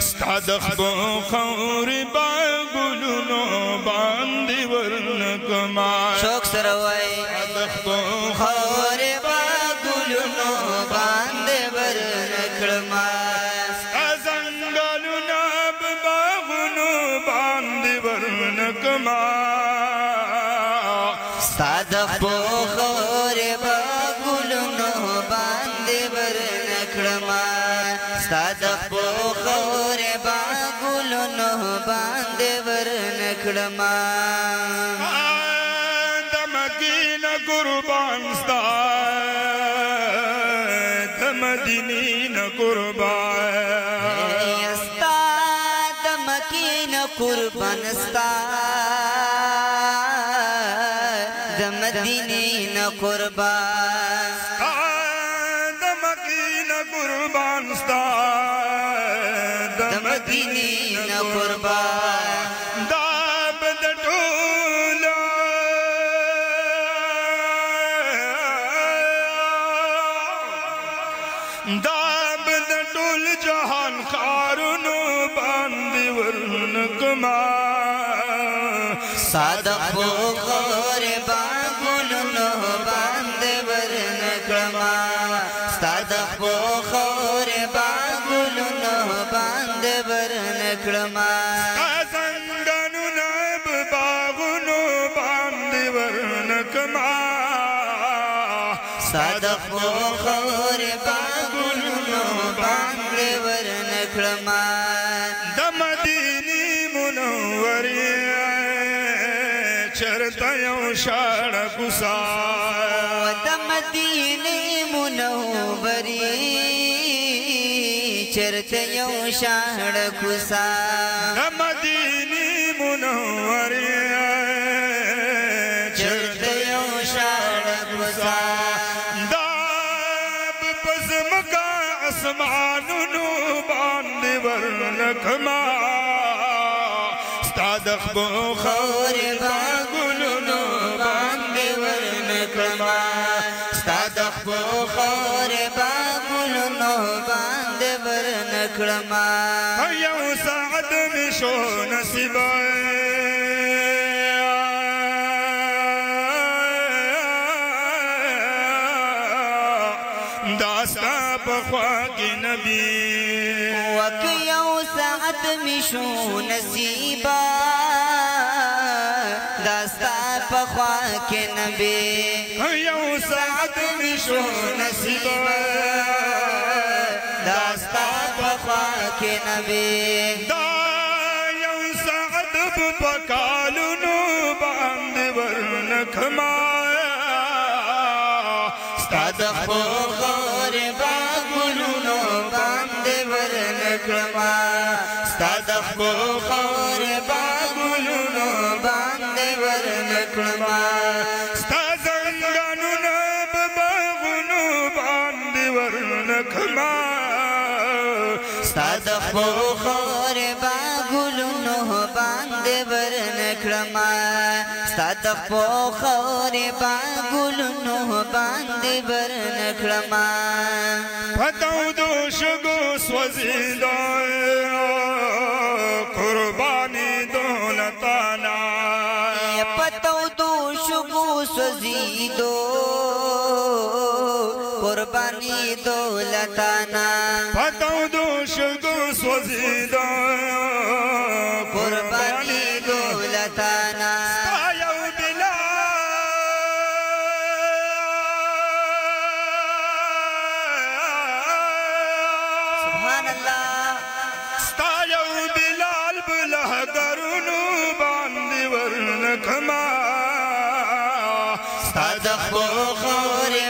ستا د خپو خورې باګلونو باندې ورنکما شوق سره وای د خپو خورې باګلونو باندې ورنکړما ستا ځنګلونه په باغونو باندې ورنکما ستا د خپو خورې باګلونو باندې ورنکړما ستا د خپو خورې باګلونو باندې ورنکړما د مکې نه قربان ستا د مدینې نه قربان ستا د مکې نه قربان ستا د مدینې نه قربان د مکې نه قربان ستا د مدینې نه قربان دا به د ټولو دا به د ټول جهان ښارونو باندې ورنکما صادق په خورې باګلونو باندې ورنکړما صادق په خورې باګلونو باندې ورنکړما زنګانونه په باغونو باندې ورنکما صادق په خورې باګلونو باندې ورنکړما د مدینې منورې چرته یو شاړه کوڅه د مدینې منورې چرته یو شاړه کوڅه د مدینې منورې چرته یو شاړه کوڅه دا په ځمکه اسمانونو باندې ورنکما ستا د خپو خورې باګلونو باندې ورنکړما ستا د خپو خورې باګلونو باندې ورنکړما یو ساعت مې شو نصیب دا ستا په خوا کې نبي وکه یو ساعت مې شو نصیبا دا ستا په خوا کې نبي یو ساعت مې شو نصیبا دا ستا په خوا کې نبي دا یو ساعت په کالونو باندې ورنکما ستا د خپو خورې باګلونو باندې ورنکړما ستا د خپو خورې باګلونو باندې ورنکړما ستا زنګانونه په باغونو باندې ورنکما ستا د خپو خورې باګلونو باندې ورنکړما ستا د خپو خورې باګلونو باندې ورنکړما پتو دو شګو سوځیدا قرباني دولتانا پتو دو شګو سوځیدو قرباني دولتانا پتو دو شګو سوځیدا قرباني دولتانا سبحان الله ستا یو بلال بلهګرونو باندې ورنکما ستا د خپو خورې